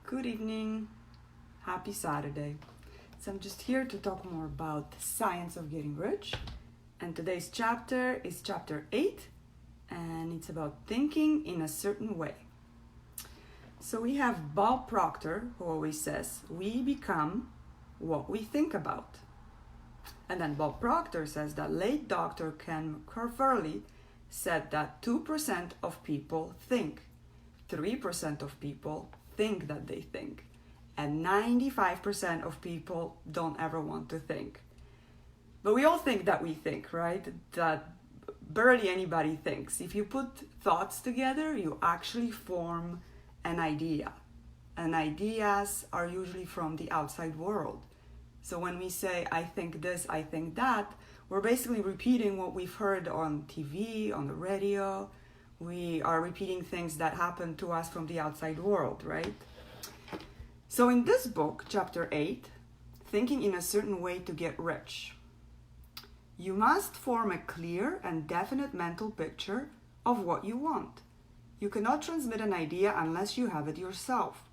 Good evening, happy Saturday. So I'm just here to talk more about the science of getting rich. And today's chapter is chapter 8, and it's about thinking in a certain way. So we have Bob Proctor, who always says, we become what we think about. And then Bob Proctor says that late Dr. Ken Furley said that 2% of people think, 3% of people think that they think, and 95% of people don't ever want to think. But we all think that we think, right? That barely anybody thinks. If you put thoughts together, you actually form an idea. And ideas are usually from the outside world. So when we say, I think this, I think that, we're basically repeating what we've heard on TV, on the radio. We are repeating things that happen to us from the outside world, right? So in this book, chapter 8, Thinking in a Certain Way to Get Rich, you must form a clear and definite mental picture of what you want. You cannot transmit an idea unless you have it yourself.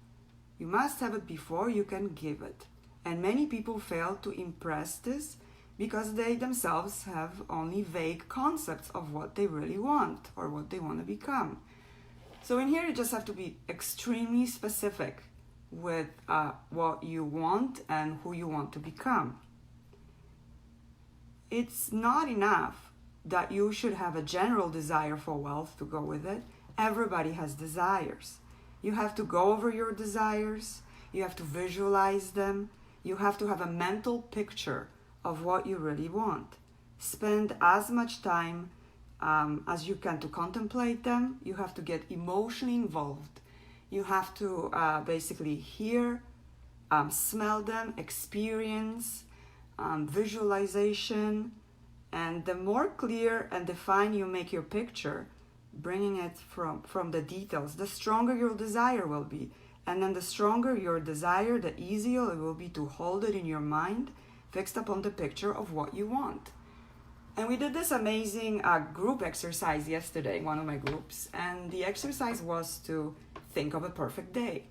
You must have it before you can give it. And many people fail to impress this because they themselves have only vague concepts of what they really want or what they want to become. So in here you just have to be extremely specific with what you want and who you want to become. It's not enough that you should have a general desire for wealth to go with it. Everybody has desires. You have to go over your desires. You have to visualize them. You have to have a mental picture of what you really want. Spend as much time as you can to contemplate them. You have to get emotionally involved. You have to basically hear, smell them, experience, visualization. And the more clear and defined you make your picture, bringing it from the details, the stronger your desire will be. And then the stronger your desire, the easier it will be to hold it in your mind, fixed upon the picture of what you want. And we did this amazing group exercise yesterday, one of my groups, and the exercise was to think of a perfect day.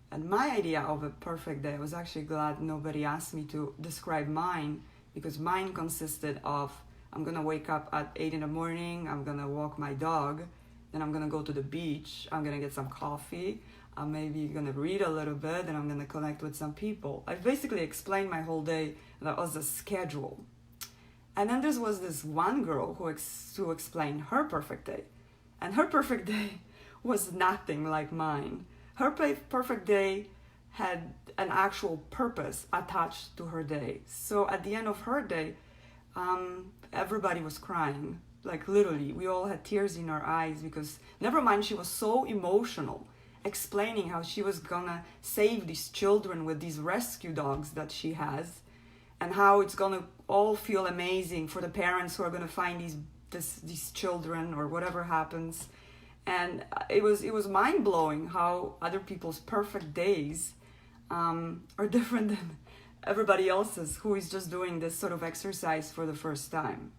And my idea of a perfect day, I was actually glad nobody asked me to describe mine, because mine consisted of, I'm gonna wake up at 8 in the morning, I'm gonna walk my dog, then I'm gonna go to the beach, I'm gonna get some coffee, I'm maybe gonna read a little bit, and I'm gonna connect with some people. I basically explained my whole day, that was a schedule. And then there was this one girl who explained her perfect day. And her perfect day was nothing like mine. Her perfect day had an actual purpose attached to her day. So at the end of her day, everybody was crying. Like literally, we all had tears in our eyes because, never mind, she was so emotional, explaining how she was gonna save these children with these rescue dogs that she has, and how it's gonna all feel amazing for the parents who are gonna find these children or whatever happens. And it was mind-blowing how other people's perfect days are different than everybody else's who is just doing this sort of exercise for the first time.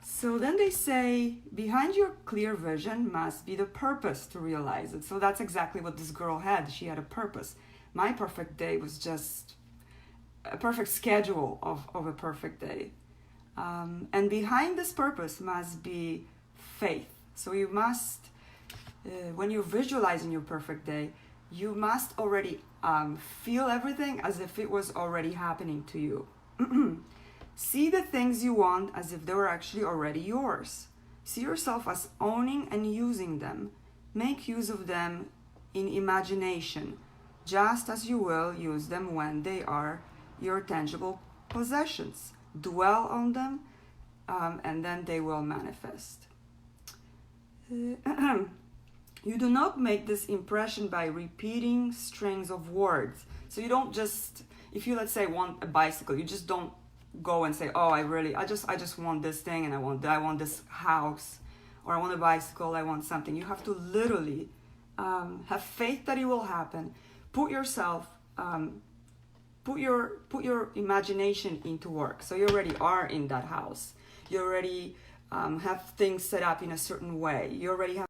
So then they say, behind your clear vision must be the purpose to realize it. So that's exactly what this girl had. She had a purpose. My perfect day was just a perfect schedule of a perfect day. And behind this purpose must be faith. So you must, when you're visualizing your perfect day, you must already feel everything as if it was already happening to you. See the things you want as if they were actually already yours. See yourself as owning and using them. Make use of them in imagination, just as you will use them when they are your tangible possessions. Dwell on them, and then they will manifest. You do not make this impression by repeating strings of words. So you don't just, if you, let's say, want a bicycle, you just don't go and say, oh, I just want this thing, and I want this house, or I want a bicycle, I want something. You have to literally have faith that it will happen. Put yourself, put your imagination into work. So you already are in that house. You already have things set up in a certain way. You already have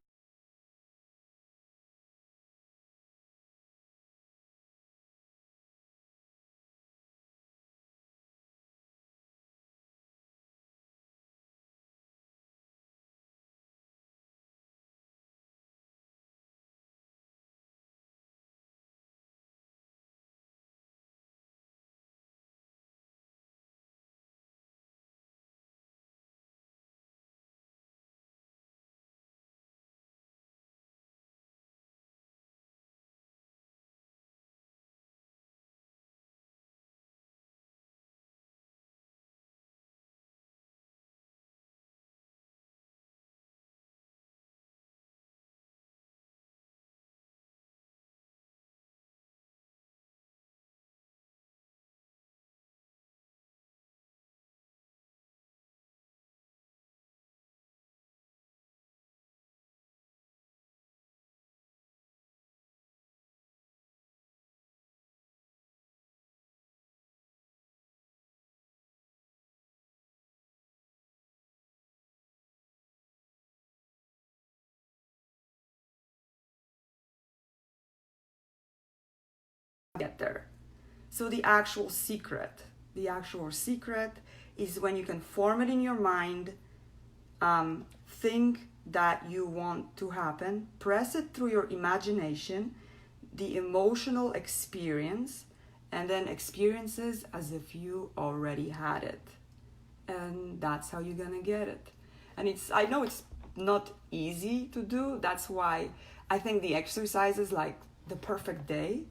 get there. So the actual secret is when you can form it in your mind, think that you want to happen, press it through your imagination, the emotional experience, and then experiences as if you already had it. And that's how you're gonna get it. And I know it's not easy to do. That's why I think the exercise is like the perfect day,